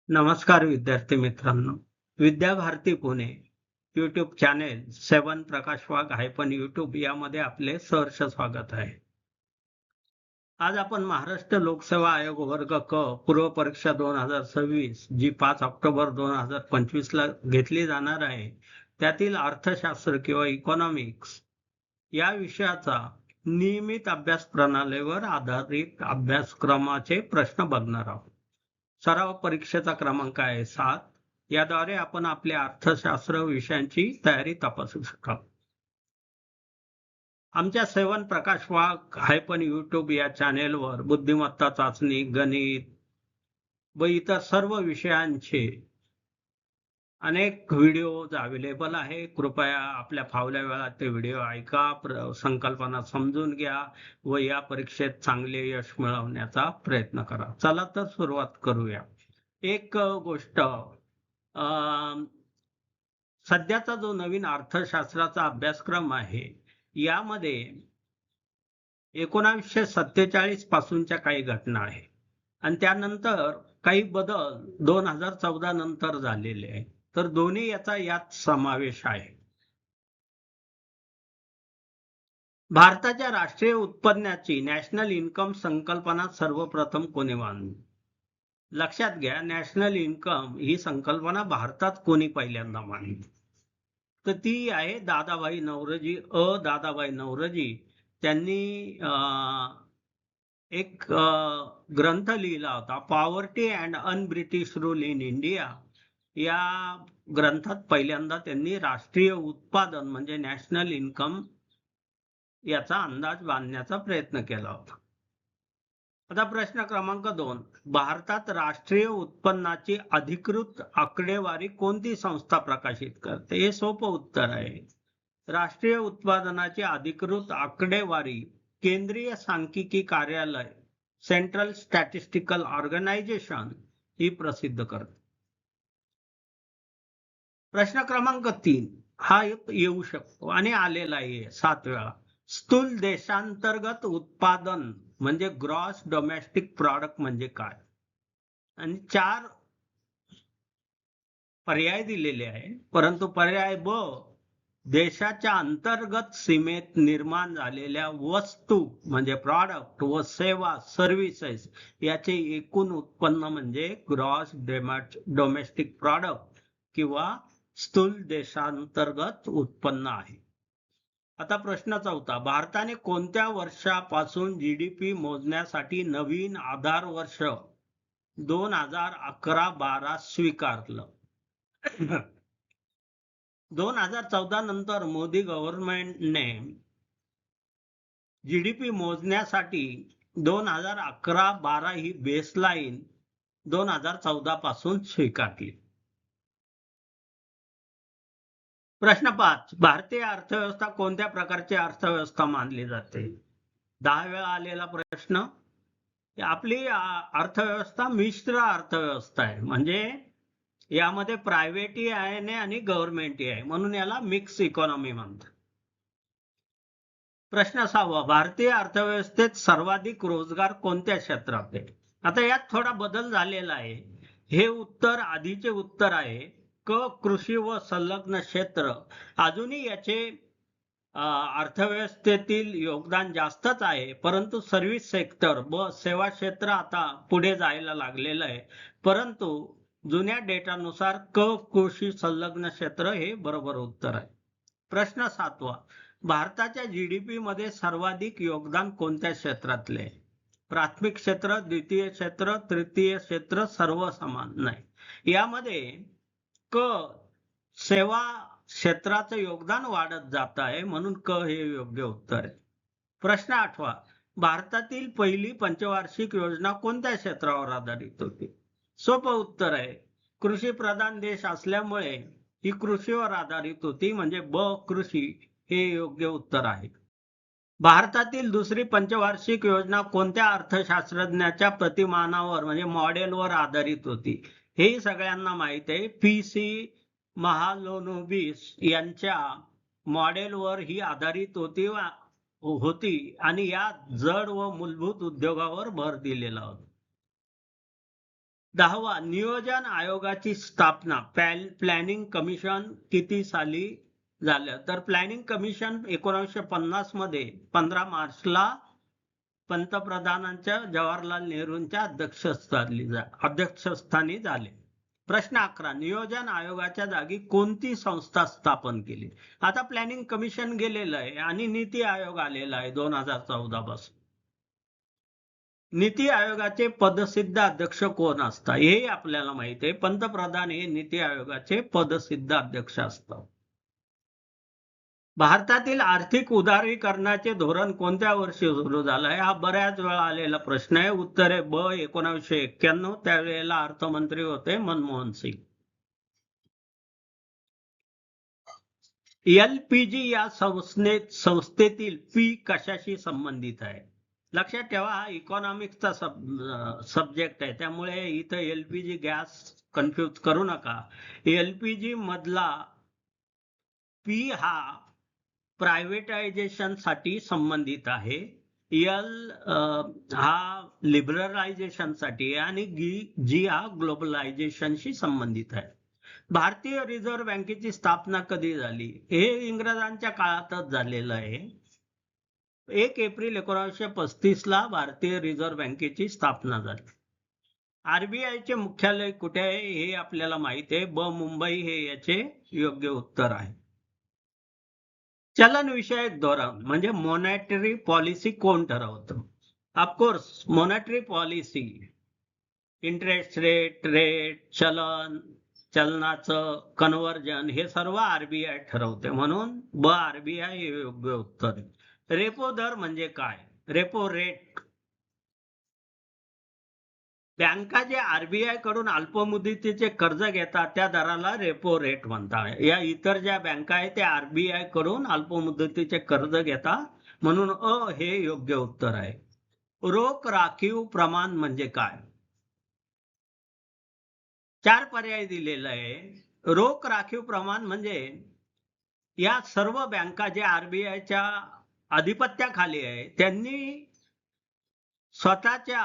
नमस्कार विद्यार्थी मित्रांनो. विद्याभारती पुणे यूट्यूब चॅनेल 7 प्रकाश वाघ हायफन यूट्यूब यामध्ये आपले सहर्ष स्वागत आहे. आज आपण महाराष्ट्र लोकसेवा आयोग वर्ग क पूर्व परीक्षा 2026 जी 5 ऑक्टोबर 2025 ला घेतली जाणार आहे त्यातील अर्थशास्त्र किंवा इकॉनॉमिक्स या विषयाचा नियमित अभ्यास प्रणालीवर आधारित अभ्यासक्रमाचे प्रश्न बघणार आहोत. सराव परीक्षेचा क्रमांक आहे 7. याद्वारे आपण आपल्या अर्थशास्त्र विषयांची तयारी तपासू शकाल. आमच्या 7 प्रकाश वाघ हायफन यूट्यूब या चॅनेलवर बुद्धिमत्ता चाचणी, गणित व इतर सर्व विषयांचे अनेक व्हिडिओज अवेलेबल आहे. कृपया आपल्या फावल्या वेळात ते व्हिडिओ ऐका, संकल्पना समजून घ्या व या परीक्षेत चांगले यश मिळवण्याचा प्रयत्न करा. चला तर सुरुवात करूया. एक गोष्ट, सध्याचा जो नवीन अर्थशास्त्राचा अभ्यासक्रम आहे यामध्ये 1947 पासूनच्या काही घटना आहे आणि त्यानंतर काही बदल 2014 नंतर झालेले आहे. तर दोन्ही याचा यात समावेश आहे. भारताच्या राष्ट्रीय उत्पन्नाची नॅशनल इन्कम संकल्पना सर्वप्रथम कोणी मांडली? लक्षात घ्या, नॅशनल इन्कम ही संकल्पना भारतात कोणी पहिल्यांदा मांडली? तर ती आहे दादाभाई नौरोजी. दादाभाई नौरोजी त्यांनी एक ग्रंथ लिहिला होता, poverty and un-British rule in India. या ग्रंथात पहिल्यांदा त्यांनी राष्ट्रीय उत्पादन म्हणजे नॅशनल इन्कम याचा अंदाज बांधण्याचा प्रयत्न केला होता. आता प्रश्न क्रमांक 2. भारतात राष्ट्रीय उत्पन्नाची अधिकृत आकडेवारी कोणती संस्था प्रकाशित करते? हे सोपं उत्तर आहे. राष्ट्रीय उत्पादनाची अधिकृत आकडेवारी केंद्रीय सांख्यिकी कार्यालय सेंट्रल स्टॅटिस्टिकल ऑर्गनायझेशन ही प्रसिद्ध करते. प्रश्न क्रमांक 3 हा येऊ शकतो आणि आलेला आहे 7 वेळा. स्थूल देशांतर्गत उत्पादन म्हणजे ग्रॉस डोमेस्टिक प्रॉडक्ट म्हणजे काय? आणि 4 पर्याय दिलेले आहे, परंतु पर्याय ब, देशाच्या अंतर्गत सीमेत निर्माण झालेल्या वस्तू म्हणजे प्रॉडक्ट व सेवा सर्व्हिसेस याचे एकूण उत्पन्न म्हणजे ग्रॉस डोमेस्टिक प्रॉडक्ट किंवा स्थूल देशांतर्गत उत्पन्न आहे. आता प्रश्न 4. भारताने कोणत्या वर्षापासून जीडीपी मोजण्यासाठी नवीन आधार वर्ष 2011-12 स्वीकारलं? 2014 नंतर मोदी गव्हर्नमेंटने जीडीपी मोजण्यासाठी 2011-12 ही बेसलाईन 2014 पासून स्वीकारली. प्रश्न 5. भारतीय अर्थव्यवस्था कोणत्या प्रकारची अर्थव्यवस्था मानली जाते? 10 वेळा आलेला प्रश्न. आपली अर्थव्यवस्था मिश्र अर्थव्यवस्था आहे, म्हणजे यामध्ये प्रायव्हेटही आहे आणि गव्हर्नमेंटही आहे, म्हणून याला मिक्स इकॉनॉमी म्हणतात. प्रश्न 6. भारतीय अर्थव्यवस्थेत सर्वाधिक रोजगार कोणत्या क्षेत्रात आहे? आता यात थोडा बदल झालेला आहे. हे उत्तर आधीचे उत्तर आहे. क कृषी व संलग्न क्षेत्र. अजूनही याचे अर्थव्यवस्थेतील योगदान जास्तच आहे, परंतु सर्व्हिस सेक्टर व सेवा क्षेत्र आता पुढे जायला लागलेलं आहे. परंतु जुन्या डेटानुसार क कृषी संलग्न क्षेत्र हे बरोबर उत्तर आहे. प्रश्न 7. भारताच्या जीडीपी मध्ये सर्वाधिक योगदान कोणत्या क्षेत्रातले? प्राथमिक क्षेत्र, द्वितीय क्षेत्र, तृतीय क्षेत्र, सर्व समान? नाही, यामध्ये क सेवा क्षेत्राचं योगदान वाढत जात आहे, म्हणून क हे योग्य उत्तर आहे. प्रश्न 8. भारतातील पहिली पंचवार्षिक योजना कोणत्या क्षेत्रावर आधारित होती? सोपं उत्तर आहे. कृषी प्रधान देश असल्यामुळे ही कृषीवर आधारित होती, म्हणजे ब कृषी हे योग्य उत्तर आहे. भारतातील दुसरी पंचवार्षिक योजना कोणत्या अर्थशास्त्रज्ञाच्या प्रतिमानावर म्हणजे मॉडेलवर आधारित होती? हेही सगळ्यांना माहित आहे. पी.सी. महालनोबिस यांच्या मॉडेलवर ही आधारित होती आणि या जड व मूलभूत उद्योगावर भर दिलेला होता. 10वा नियोजन आयोगाची स्थापना प्लॅनिंग कमिशन किती साली झालं? तर प्लॅनिंग कमिशन 1950 मध्ये 15 मार्चला पंतप्रधानांच्या जवाहरलाल नेहरूंच्या अध्यक्षस्थानी झाले. प्रश्न 11 नियोजन आयोगाच्या जागी कोणती संस्था स्थापन केली? आता प्लॅनिंग कमिशन गेलेलं आहे आणि नीती आयोग आलेला आहे 2014 पासून. नीती आयोगाचे पदसिद्ध अध्यक्ष कोण असतात हे आपल्याला माहिती आहे. पंतप्रधान हे नीती आयोगाचे पदसिद्ध अध्यक्ष असतात. भारतातील आर्थिक उदारीकरणाचे धोरण कोणत्या वर्षी सुरू झालं आहे? हा बऱ्याच वेळा आलेला प्रश्न आहे. उत्तर आहे ब 1991. त्यावेळेला अर्थमंत्री होते मनमोहन सिंग. एलपीजी या संस्थेतील पी कशाशी संबंधित आहे? लक्षात ठेवा हा इकॉनॉमिक्सचा सब्जेक्ट आहे, त्यामुळे इथं एलपीजी गॅस कन्फ्यूज करू नका. एलपीजी मधला पी हा प्रायव्हेटायझेशन साठी संबंधित आहे. एल हा लिबरलायझेशन साठी आहे आणि जी हा ग्लोबलायझेशनशी संबंधित आहे. भारतीय रिझर्व्ह बँकेची स्थापना कधी झाली? हे इंग्रजांच्या काळातच झालेलं आहे. 1 एप्रिल 1935 ला भारतीय रिझर्व्ह बँकेची स्थापना झाली. आरबीआयचे मुख्यालय कुठे आहे हे आपल्याला माहिती आहे. ब मुंबई हे याचे योग्य उत्तर आहे. चलन विषयक धोरण म्हणजे मॉनेटरी पॉलिसी कोण ठरवतं? Of course monetary policy, interest rate, चलनाचं कन्व्हर्जन हे सर्व आरबीआय ठरवते, म्हणून ब आरबीआय हे योग्य उत्तर आहे. रेपो दर म्हणजे काय? रेपो रेट बँका जे आरबीआय कडून अल्पमुदतीचे कर्ज घेतात त्या दराला रेपो रेट म्हणतात. या इतर ज्या बँका आहेत त्या आरबीआय कडून अल्पमुदतीचे कर्ज घेतात, म्हणून अ हे योग्य उत्तर आहे. रोख राखीव प्रमाण म्हणजे काय? 4 पर्याय दिलेला आहे. रोख राखीव प्रमाण म्हणजे या सर्व बँका जे आरबीआयच्या अधिपत्याखाली आहे त्यांनी स्वतःच्या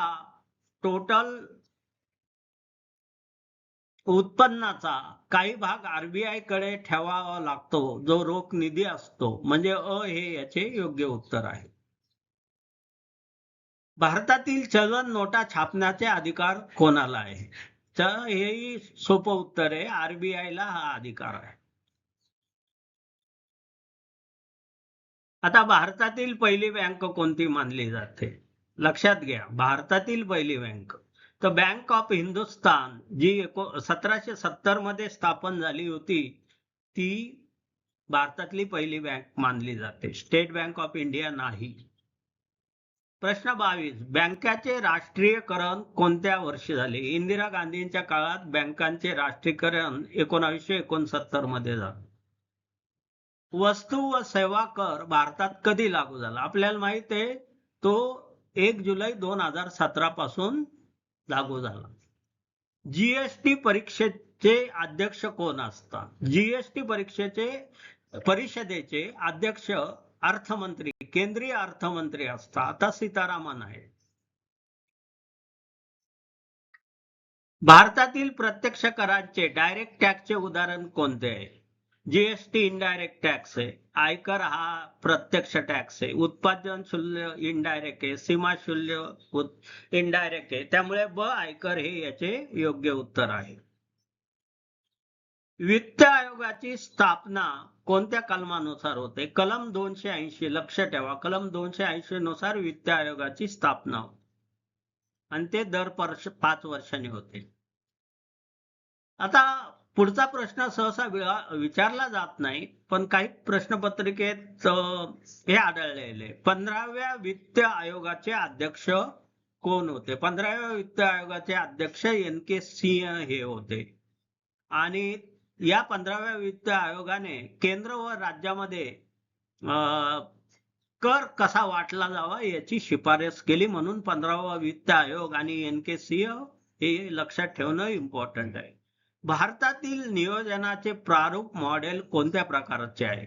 टोटल उत्पन्नाचा काही भाग आरबीआय कडे ठेवावा लागतो, जो रोख निधी असतो, म्हणजे अ हे याचे योग्य उत्तर आहे. भारतातील चलन नोटा छापण्याचे अधिकार कोणाला आहे? तर हेही सोपं उत्तर आहे, आरबीआय ला हा अधिकार आहे. आता भारतातील पहिली बँक कोणती मानली जाते? लक्षात घ्या भारतातील पहिली बँक तर बँक ऑफ हिंदुस्तान जी 1770 मध्ये स्थापन झाली होती, ती भारतातली पहिली बँक मानली जाते. स्टेट बँक ऑफ इंडिया नाही. प्रश्न 22 बँकांचे राष्ट्रीयकरण कोणत्या वर्षी झाले? इंदिरा गांधींच्या काळात बँकांचे राष्ट्रीयकरण 1969 मध्ये झाले. वस्तू व सेवा कर भारतात कधी लागू झाला? आपल्याला माहित आहे तो 1 जुलै 2017 पासून लागू झाला. जीएसटी परीक्षेचे अध्यक्ष कोण असतात? जीएसटी परिषदेचे अध्यक्ष अर्थमंत्री, केंद्रीय अर्थमंत्री असतात. आता सीतारामन आहे. भारतातील प्रत्यक्ष करांचे डायरेक्ट टॅक्सचे उदाहरण कोणते आहे? जीएसटी इनडायरेक्ट टॅक्स आहे, आयकर हा प्रत्यक्ष टॅक्स आहे, उत्पादन शुल्क इनडायरेक्ट आहे, सीमा शुल्क इनडायरेक्ट आहे, त्यामुळे ब आयकर हे याचे योग्य उत्तर आहे. वित्त आयोगाची स्थापना कोणत्या कलमानुसार होते? कलम 280. लक्ष ठेवा कलम 280 नुसार वित्त आयोगाची स्थापना होते आणि ते दर 5 वर्षांनी होते. आता पुढचा प्रश्न सहसा विचारला जात नाही, पण काही प्रश्नपत्रिकेत हे आढळलेले. 15व्या वित्त आयोगाचे अध्यक्ष कोण होते? 15व्या वित्त आयोगाचे अध्यक्ष NK सिंह हे होते. आणि या 15व्या वित्त आयोगाने केंद्र व राज्यामध्ये कर कसा वाटला जावा याची शिफारस केली, म्हणून 15वा वित्त आयोग आणि NK सिंह हे लक्षात ठेवणं इम्पॉर्टंट आहे. भारतातील नियोजनाचे प्रारूप मॉडेल कोणत्या प्रकारचे आहे?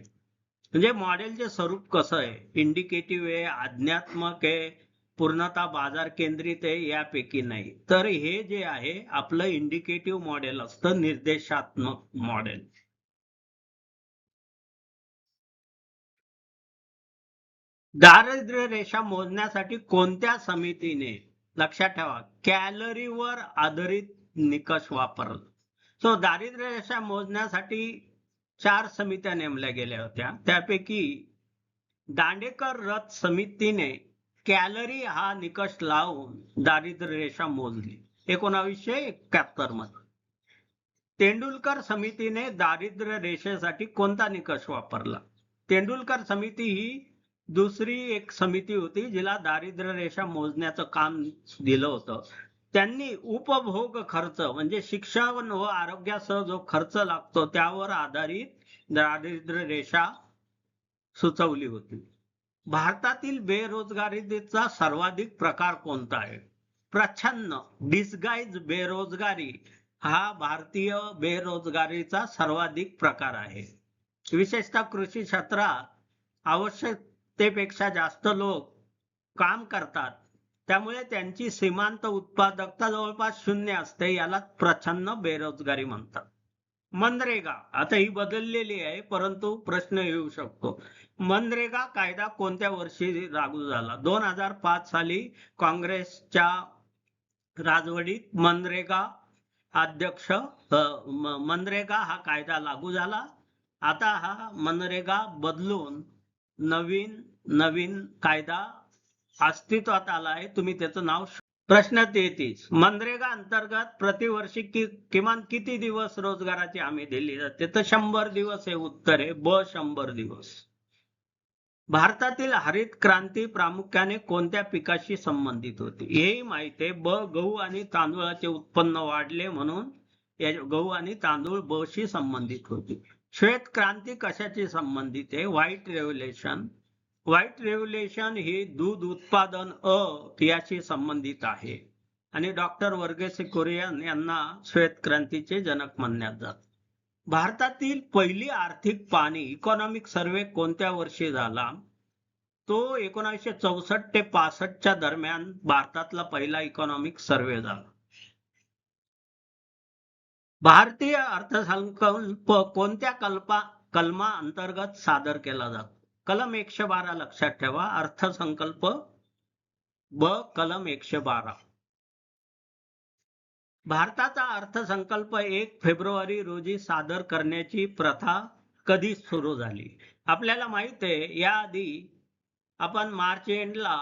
म्हणजे मॉडेलचे स्वरूप कसं आहे? इंडिकेटिव्ह आहे, आज्ञात्मक आहे, पूर्णतः बाजार केंद्रित आहे यापैकी नाही. तर हे जे आहे आपलं इंडिकेटिव्ह मॉडेल असतं, निर्देशात्मक मॉडेल. दारिद्र्य रेषा मोजण्यासाठी कोणत्या समितीने, लक्षात ठेवा, कॅलरीवर आधारित निकष वापरला. सो दारिद्र्य रेषा मोजण्यासाठी 4 समित्या नेमल्या गेल्या होत्या. त्यापैकी दांडेकर रथ समितीने कॅलरी हा निकष लावून दारिद्र्य रेषा मोजली 1971 मध्ये. तेंडुलकर समितीने दारिद्र्य रेषेसाठी कोणता निकष वापरला? तेंडुलकर समिती ही दुसरी एक समिती होती जिला दारिद्र्य रेषा मोजण्याचं काम दिलं होतं. त्यांनी उपभोग खर्च म्हणजे शिक्षण व आरोग्यासह जो खर्च लागतो त्यावर आधारित दारिद्र्य रेषा सुचवली होती. भारतातील बेरोजगारीचा सर्वाधिक प्रकार कोणता आहे? प्रच्छन्न डिस्गाइज बेरोजगारी हा भारतीय बेरोजगारीचा सर्वाधिक प्रकार आहे. विशेषतः कृषी क्षेत्रात आवश्यकतेपेक्षा जास्त लोक काम करतात, त्यामुळे त्यांची सीमांत उत्पादकता जवळपास 0 असते. याला प्रच्छन्न बेरोजगारी म्हणतात. मनरेगा आता ही बदललेली आहे, परंतु प्रश्न येऊ शकतो. मनरेगा कायदा कोणत्या वर्षी लागू झाला? 2005 साली काँग्रेसच्या राजवटीत मनरेगा अध्यक्ष मनरेगा हा कायदा लागू झाला. आता हा मनरेगा बदलून नवीन कायदा अस्तित्वात आला आहे. तुम्ही त्याचं नाव. प्रश्न 33, मनरेगा अंतर्गत प्रतिवर्षी किमान किती दिवस रोजगाराची हमी दिली जाते? तर 100 दिवस हे उत्तर आहे. ब 100 दिवस. भारतातील हरित क्रांती प्रामुख्याने कोणत्या पिकाशी संबंधित होती? हेही माहिती आहे. ब गहू आणि तांदूळाचे उत्पन्न वाढले म्हणून गहू आणि तांदूळ ब शी संबंधित होती. श्वेत क्रांती कशाशी संबंधित आहे? White revolution. व्हाईट रेव्होल्युशन ही दूध उत्पादन याशी संबंधित आहे आणि डॉक्टर वर्गीस कुरियन यांना श्वेत क्रांतीचे जनक मानण्यात जाते. भारतातील पहिली आर्थिक पाहणी इकॉनॉमिक सर्वे कोणत्या वर्षी झाला? तो 1964 ते 65 च्या दरम्यान भारतातला पहिला इकॉनॉमिक सर्वे झाला. भारतीय अर्थसंकल्प कोणत्या कलमा अंतर्गत सादर केला जातो? कलम 112 लक्षात ठेवा. अर्थसंकल्प ब कलम 112. भारताचा अर्थसंकल्प 1 फेब्रुवारी रोजी सादर करण्याची प्रथा कधी सुरू झाली? आपल्याला माहित आहे याआधी आपण मार्च एंडला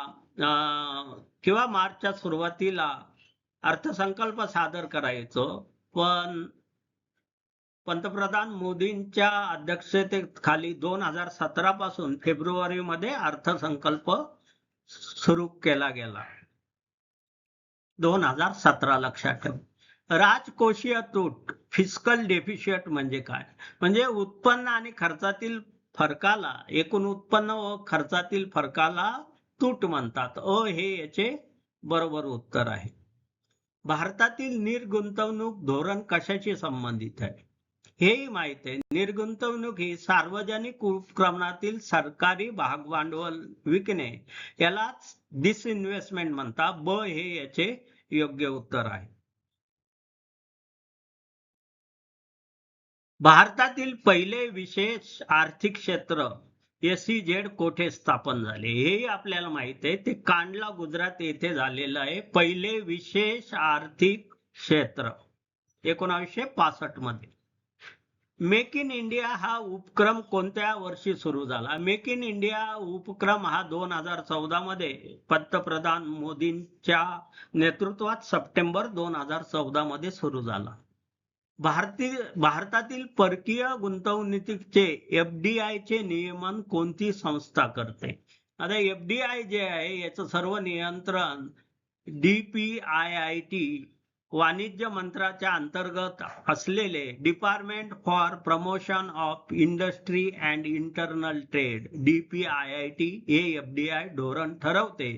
किंवा मार्चच्या सुरुवातीला अर्थसंकल्प सादर करायचो, पण पंतप्रधान मोदींच्या अध्यक्षतेखाली 2017 पासून फेब्रुवारीमध्ये अर्थसंकल्प सुरू केला गेला. 2017 लक्षात ठेवा. राजकोषीय तूट फिस्कल डेफिशिट म्हणजे काय? म्हणजे उत्पन्न आणि खर्चातील फरकाला, एकूण उत्पन्न व खर्चातील फरकाला तूट म्हणतात. हे याचे बरोबर उत्तर आहे. भारतातील निर्गुंतवणूक धोरण कशाशी संबंधित आहे? हेही माहित आहे. निर्गुंतवणूक ही सार्वजनिक उपक्रमातील सरकारी भागभांडवल विकणे यालाच डिसइन्व्हेस्टमेंट म्हणतात. ब हे याचे योग्य उत्तर आहे. भारतातील पहिले विशेष आर्थिक क्षेत्र SEZ कोठे स्थापन झाले? हेही आपल्याला माहित आहे. ते कांडला गुजरात येथे झालेलं आहे. पहिले विशेष आर्थिक क्षेत्र 1965 मध्ये. मेक इन इंडिया हा उपक्रम कोणत्या वर्षी सुरू झाला? मेक इन इंडिया उपक्रम हा 2014 मध्ये पंतप्रधान मोदींच्या नेतृत्वात सप्टेंबर 2014 मध्ये सुरू झाला. भारतातील परकीय गुंतवणुकीचे FDI चे नियमन कोणती संस्था करते? आता FDI जे आहे याचं सर्व नियंत्रण DPIIT वाणिज्य मंत्रालयाच्या अंतर्गत असलेले department for promotion of industry and internal trade DPIIT हे FDI धोरण ठरवते.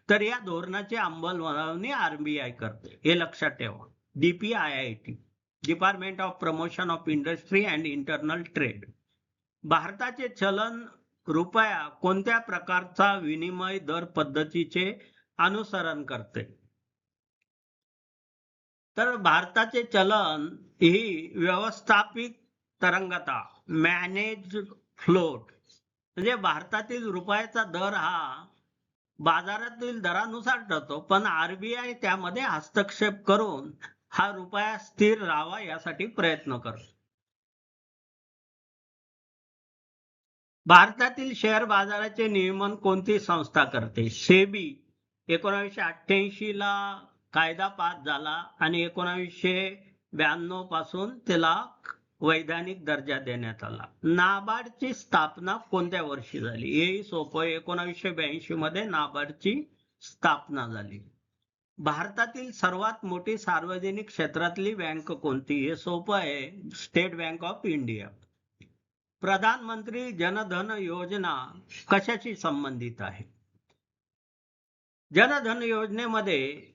तर या धोरणाची अंमलबजावणी RBI करते. हे लक्षात ठेवा. DPIIT department of promotion of industry and internal trade. भारताचे चलन रुपया कोणत्या प्रकारचा विनिमय दर पद्धतीचे अनुसरण करते. तर भारताचे चलन ही व्यवस्थापित तरंगता मॅनेज फ्लोट म्हणजे भारतातील रुपयाचा दर हा बाजारातील दरानुसार ठरतो, पण आरबीआय त्यामध्ये हस्तक्षेप करून हा रुपया स्थिर राहावा यासाठी प्रयत्न करतो. भारतातील शेअर बाजाराचे नियमन कोणती संस्था करते? सेबी 1988 ला कायदा पास झाला आणि 1992 पासून त्याला वैधानिक दर्जा देण्यात आला. नाबार्डची स्थापना कोणत्या वर्षी झाली? हेही सोपं. 1982 मध्ये नाबार्डची स्थापना झाली. भारतातील सर्वात मोठी सार्वजनिक क्षेत्रातली बँक कोणती? हे सोपं आहे, स्टेट बँक ऑफ इंडिया. प्रधानमंत्री जनधन योजना कशाशी संबंधित आहे? जनधन योजनेमध्ये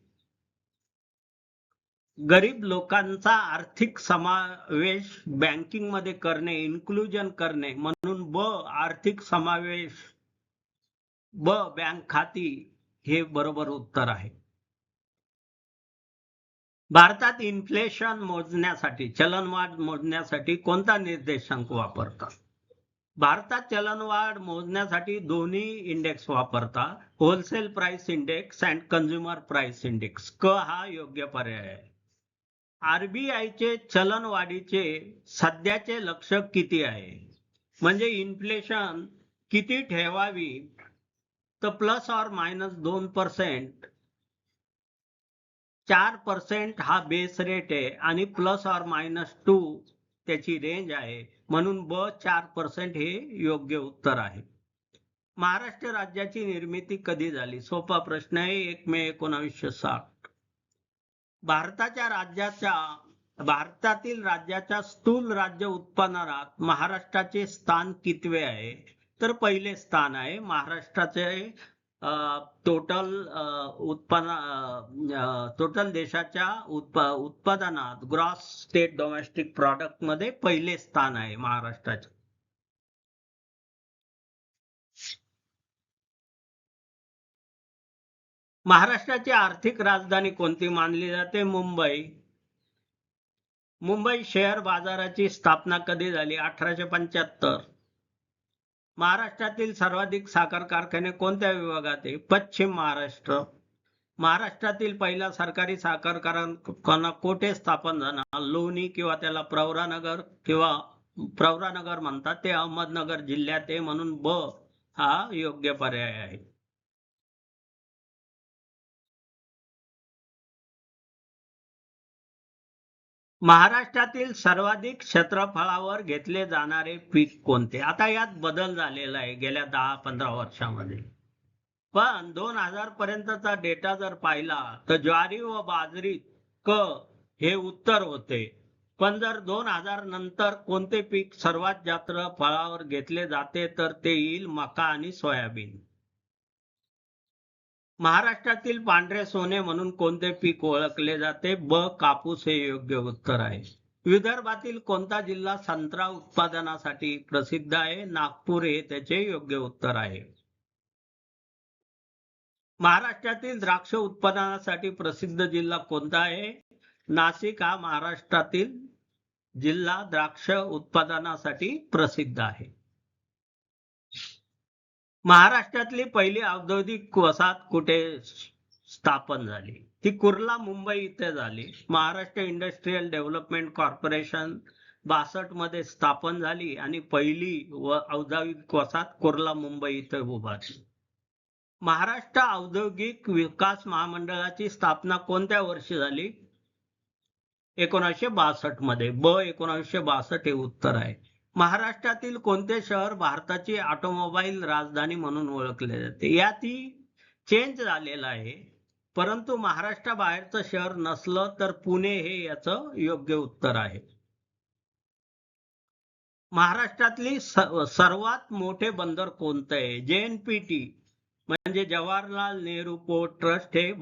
गरीब लोकांचा आर्थिक समावेश बँकिंग मध्ये करणे, इन्क्लुजन करणे, म्हणून ब आर्थिक समावेश, ब बँक खाती हे बरोबर उत्तर आहे. भारतात इन्फ्लेशन मोजण्यासाठी, चलनवाढ मोजण्यासाठी कोणता निर्देशांक वापरतात? भारतात चलनवाढ मोजण्यासाठी दोन्ही इंडेक्स वापरतात, wholesale price index and consumer price index. क हा योग्य पर्याय आहे. आरबीआयचे चलनवाढीचे सध्याचे लक्ष्य किती आहे? म्हणजे इन्फ्लेशन किती ठेवावी? तर ±2%, 4% हा बेस रेट आहे आणि ±2 त्याची रेंज आहे, म्हणून ब 4% हे योग्य उत्तर आहे. महाराष्ट्र राज्याची निर्मिती कधी झाली? सोपा प्रश्न आहे, 1 मे 1960. भारतातील राज्याच्या स्थूल राज्य उत्पन्नात महाराष्ट्राचे स्थान कितवे आहे? तर पहिले स्थान आहे. महाराष्ट्राचे टोटल देशाच्या उत्पादनात ग्रॉस स्टेट डोमेस्टिक प्रोडक्ट मध्ये पहिले स्थान आहे महाराष्ट्राचे. महाराष्ट्राची आर्थिक राजधानी कोणती मानली जाते? मुंबई. मुंबई शेअर बाजाराची स्थापना कधी झाली? 1875. महाराष्ट्रातील सर्वाधिक साखर कारखाने कोणत्या विभागात आहे? पश्चिम महाराष्ट्र. महाराष्ट्रातील पहिला सरकारी साखर कारखाना कोठे स्थापन झाला? लोणी किंवा त्याला प्रवरानगर म्हणतात, ते अहमदनगर जिल्ह्यात आहे, म्हणून ब हा योग्य पर्याय आहे. महाराष्ट्रातील सर्वाधिक क्षेत्रफळावर घेतले जाणारे पीक कोणते? आता यात बदल झालेला आहे गेल्या 10-15 वर्षांमध्ये, पण 2000 पर्यंतचा डेटा जर पाहिला तर ज्वारी व बाजरी क हे उत्तर होते, पण जर 2000 नंतर कोणते पीक सर्वात जास्त फळावर घेतले जाते तर ते येईल मका आणि सोयाबीन. महाराष्ट्रातील पांढरे सोने म्हणून कोणते पीक ओळखले जाते? ब कापूस हे योग्य उत्तर आहे. विदर्भातील कोणता जिल्हा संत्रा उत्पादनासाठी प्रसिद्ध आहे? नागपूर हे त्याचे योग्य उत्तर आहे. महाराष्ट्रातील द्राक्ष उत्पादनासाठी प्रसिद्ध जिल्हा कोणता आहे? नाशिक हा महाराष्ट्रातील जिल्हा द्राक्ष उत्पादनासाठी प्रसिद्ध आहे. महाराष्ट्रातली पहिली औद्योगिक वसाहत कुठे स्थापन झाली? ती कुर्ला मुंबई इथे झाली. महाराष्ट्र इंडस्ट्रियल डेव्हलपमेंट कॉर्पोरेशन 62 मध्ये स्थापन झाली आणि पहिली औद्योगिक वसाहत कुर्ला मुंबई इथे उभारली. महाराष्ट्र औद्योगिक विकास महामंडळाची स्थापना कोणत्या वर्षी झाली? 1962 मध्ये. ब 1962 हे उत्तर आहे. महाराष्ट्रातील कोणते शहर भारताची ऑटोमोबाईल राजधानी म्हणून ओळखले जाते? यातही चेंज झालेला आहे, परंतु महाराष्ट्राबाहेरचं शहर नसलं तर पुणे हे याचं योग्य उत्तर आहे. महाराष्ट्रातली सर्वात मोठे बंदर कोणतं आहे? JNPT म्हणजे जवाहरलाल नेहरू पोर्ट ट्रस्ट हे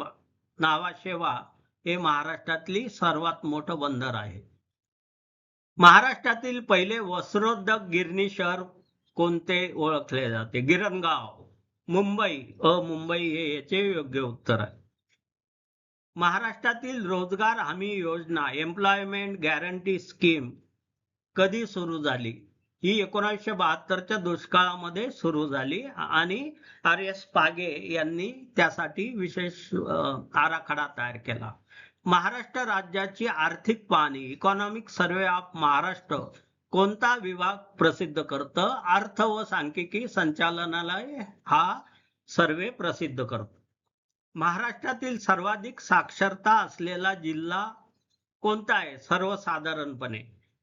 नावाशेवा हे महाराष्ट्रातली सर्वात मोठं बंदर आहे. महाराष्ट्रातील पहिले वस्त्रोद्योग गिरणी शहर कोणते ओळखले जाते? गिरणगाव मुंबई हे याचे योग्य उत्तर आहे. महाराष्ट्रातील रोजगार हमी योजना एम्प्लॉयमेंट गॅरंटी स्कीम कधी सुरू झाली? ही 1972च्या दुष्काळामध्ये सुरू झाली आणि RS पागे यांनी त्यासाठी विशेष आराखडा तयार केला. महाराष्ट्र राज्याची आर्थिक पाहणी इकॉनॉमिक सर्वे ऑफ महाराष्ट्र कोणता विभाग प्रसिद्ध करतं? अर्थ व सांख्यिकी संचालनालय हा सर्वे प्रसिद्ध करतो. महाराष्ट्रातील सर्वाधिक साक्षरता असलेला जिल्हा कोणता आहे? सर्वसाधारणपणे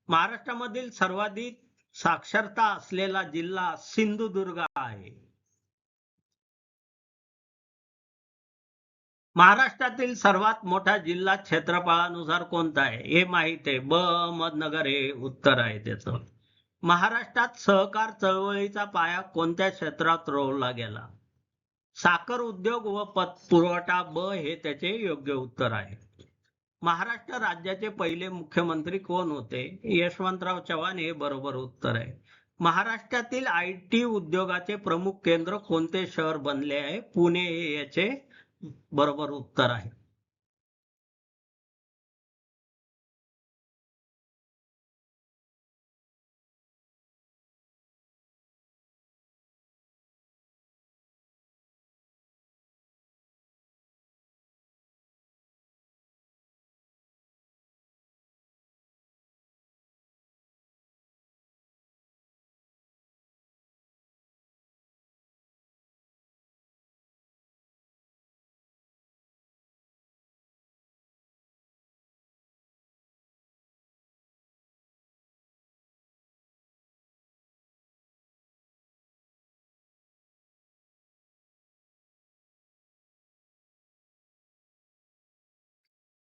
महाराष्ट्रामधील सर्वाधिक साक्षरता असलेला जिल्हा सिंधुदुर्ग आहे. महाराष्ट्रातील सर्वात मोठा जिल्हा क्षेत्रफळानुसार कोणता आहे? हे माहित आहे. अहमदनगर हे उत्तर आहे त्याचं. महाराष्ट्रात सहकार चळवळीचा पाया कोणत्या क्षेत्रात रोवला गेला? साखर उद्योग व पुरवठा हे त्याचे योग्य उत्तर आहे. महाराष्ट्र राज्याचे पहिले मुख्यमंत्री कोण होते? यशवंतराव चव्हाण हे बरोबर उत्तर आहे. महाराष्ट्रातील IT उद्योगाचे प्रमुख केंद्र कोणते शहर बनले आहे? पुणे हे याचे बरोबर उत्तर आहे.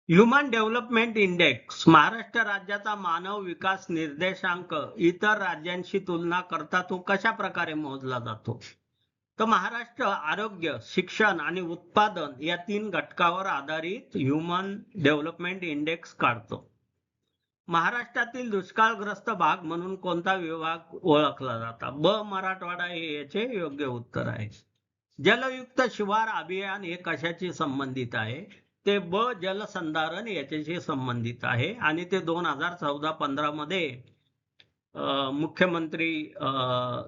ह्युमन डेव्हलपमेंट इंडेक्स महाराष्ट्र राज्याचा मानव विकास निर्देशांक इतर राज्यांशी तुलना करता तो कशा प्रकारे मोजला जातो? तर महाराष्ट्र आरोग्य, शिक्षण आणि उत्पादन या 3 घटकावर आधारित ह्युमन डेव्हलपमेंट इंडेक्स काढतो. महाराष्ट्रातील दुष्काळग्रस्त भाग म्हणून कोणता विभाग ओळखला जातो? मराठवाडा हे याचे योग्य उत्तर आहे. जलयुक्त शिवार अभियान हे कशाशी संबंधित आहे? ते जलसंधारण याच्याशी संबंधित आहे आणि ते 2014-15 मध्ये मुख्यमंत्री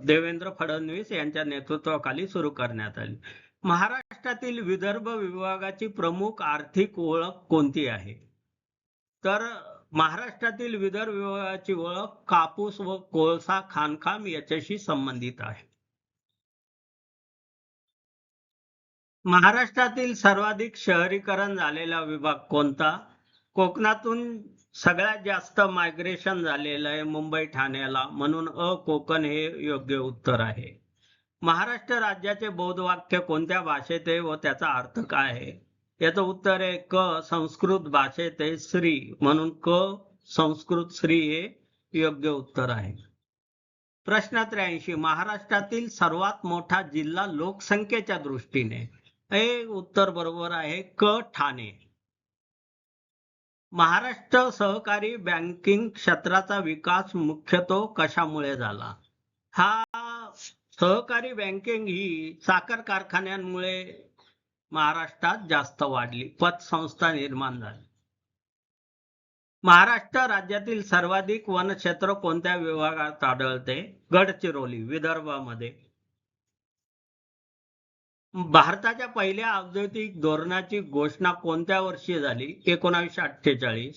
देवेंद्र फडणवीस यांच्या नेतृत्वाखाली सुरू करण्यात आली. महाराष्ट्रातील विदर्भ विभागाची प्रमुख आर्थिक ओळख कोणती आहे? तर महाराष्ट्रातील विदर्भ विभागाची ओळख कापूस व कोळसा खाणकाम याच्याशी संबंधित आहे. महाराष्ट्रातील सर्वाधिक शहरीकरण झालेला विभाग कोणता? कोकणातून सगळ्यात जास्त मायग्रेशन झालेलं आहे मुंबई ठाण्याला, म्हणून कोकण हे योग्य उत्तर आहे. महाराष्ट्र राज्याचे बोधवाक्य कोणत्या भाषेत आहे व त्याचा अर्थ काय आहे? याचं उत्तर आहे संस्कृत भाषेत आहे श्री, म्हणून संस्कृत श्री हे योग्य उत्तर आहे. प्रश्न 83 महाराष्ट्रातील सर्वात मोठा जिल्हा लोकसंख्येच्या दृष्टीने? हे उत्तर बरोबर आहे ठाणे. महाराष्ट्र सहकारी बँकिंग क्षेत्राचा विकास मुख्यतः कशामुळे झाला? सहकारी बँकिंग ही साखर कारखान्यांमुळे महाराष्ट्रात जास्त वाढली, पतसंस्था निर्माण झाली. महाराष्ट्र राज्यातील सर्वाधिक वनक्षेत्र कोणत्या विभागात आढळते? गडचिरोली विदर्भामध्ये. भारताच्या पहिल्या औद्योगिक धोरणाची घोषणा कोणत्या वर्षी झाली? 1948.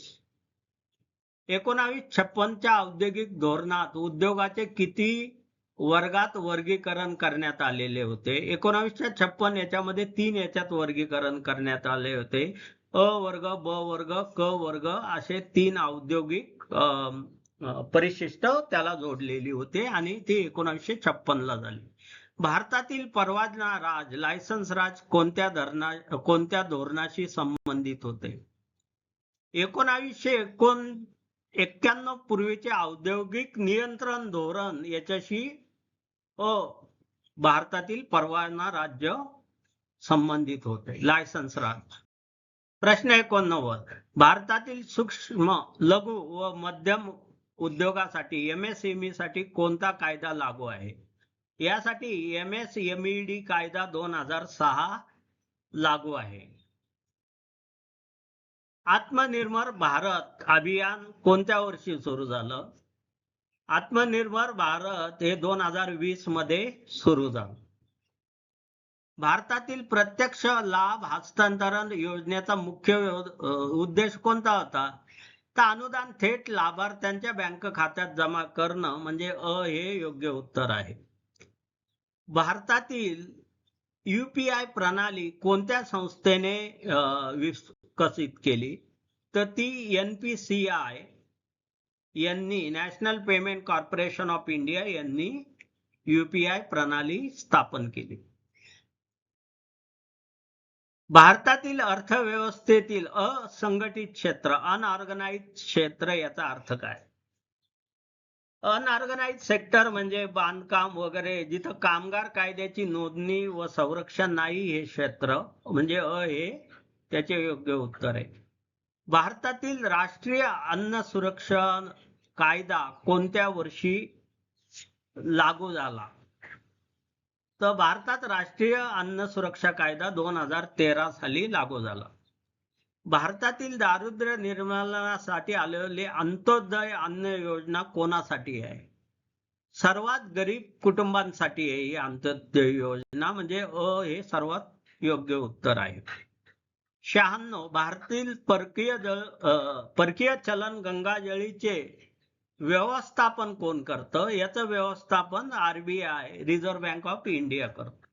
1956च्या औद्योगिक धोरणात उद्योगाचे किती वर्गात वर्गीकरण करण्यात आलेले होते? 1956 याच्यामध्ये 3 याच्यात वर्गीकरण करण्यात आले होते. अ वर्ग, ब वर्ग, क वर्ग असे 3 औद्योगिक परिशिष्ट त्याला जोडलेली होते आणि ती 1956ला झाली. भारतातील परवाना राज लायसन्स राज कोणत्या धोरणाशी संबंधित होते? 1991 पूर्वीचे औद्योगिक नियंत्रण धोरण याच्याशी भारतातील परवाना राज्य संबंधित होते, लायसन्स राज. प्रश्न 89 भारतातील सूक्ष्म लघु व मध्यम उद्योगासाठी MSME साठी कोणता कायदा लागू आहे? यासाठी MSMED कायदा 2006 लागू आहे. आत्मनिर्भर भारत अभियान कोणत्या वर्षी सुरू झालं? आत्मनिर्भर भारत हे 2020 मध्ये सुरू झालं. भारतातील प्रत्यक्ष लाभ हस्तांतरण योजनेचा मुख्य उद्देश कोणता होता? तर अनुदान थेट लाभार्थ्यांच्या बँक खात्यात जमा करणं म्हणजे हे योग्य उत्तर आहे. भारतातील UPI प्रणाली कोणत्या संस्थेने विकसित केली? तर ती NPCI यांनी, national payment corporation of India यांनी UPI प्रणाली स्थापन केली. भारतातील अर्थव्यवस्थेतील असंघटित क्षेत्र, अनऑर्गनाइज्ड क्षेत्र याचा अर्थ काय? अनऑर्गनाइज्ड सेक्टर म्हणजे बांधकाम वगैरे जिथं कामगार कायद्याची नोंदणी व संरक्षण नाही हे क्षेत्र म्हणजे हे त्याचे योग्य उत्तर आहे. भारतातील राष्ट्रीय अन्न सुरक्षा कायदा कोणत्या वर्षी लागू झाला? तर भारतात राष्ट्रीय अन्न सुरक्षा कायदा 2013 साली लागू झाला. भारतातील दारिद्र्य निर्मूलनासाठी आलेली अंत्योदय अन्न योजना कोणासाठी आहे? सर्वात गरीब कुटुंबांसाठी आहे ही अंत्योदय योजना म्हणजे हे सर्वात योग्य उत्तर आहे. 96 भारतातील परकीय चलन गंगाजळीचे व्यवस्थापन कोण करतं? याचं व्यवस्थापन RBI, reserve bank of India करतो.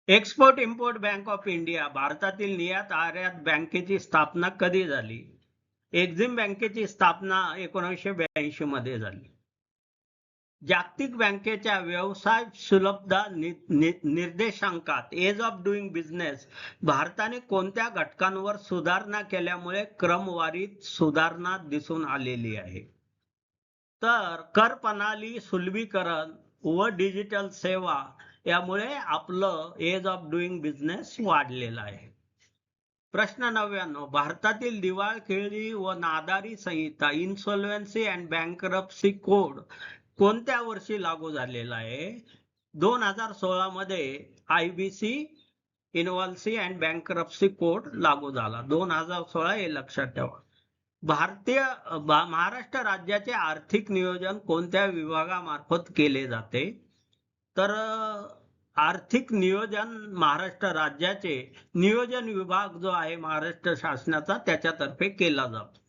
Export import bank of India भारतातील निर्यात आयात बँकेची स्थापना कधी झाली? एक्झिम बँकेची स्थापना 1982 मध्ये झाली. जागतिक बँकेच्या व्यवसाय सुलभता निर्देशांकात एज ऑफ डुईंग बिझनेस भारताने कोणत्या घटकांवर सुधारणा केल्यामुळे क्रमवारीत सुधारणा दिसून आलेली आहे? तर कर प्रणाली सुलभीकरण व डिजिटल सेवा यामुळे आपलं एज ऑफ डुईंग बिझनेस वाढलेला आहे. प्रश्न 99 भारतातील दिवाळखोरी व नादारी संहिता इन्सॉल्व्हन्सी अँड बँकरप्सी कोड कोणत्या वर्षी लागू झालेला आहे? 2016 मध्ये IBC इन्सॉल्व्हन्सी अँड बँकरप्सी कोड लागू झाला. 2016 हे लक्षात ठेवा. महाराष्ट्र राज्याचे आर्थिक नियोजन कोणत्या विभागामार्फत केले जाते? तर आर्थिक नियोजन महाराष्ट्र राज्याचे नियोजन विभाग जो आहे महाराष्ट्र शासनाचा त्याच्यातर्फे केला जातो.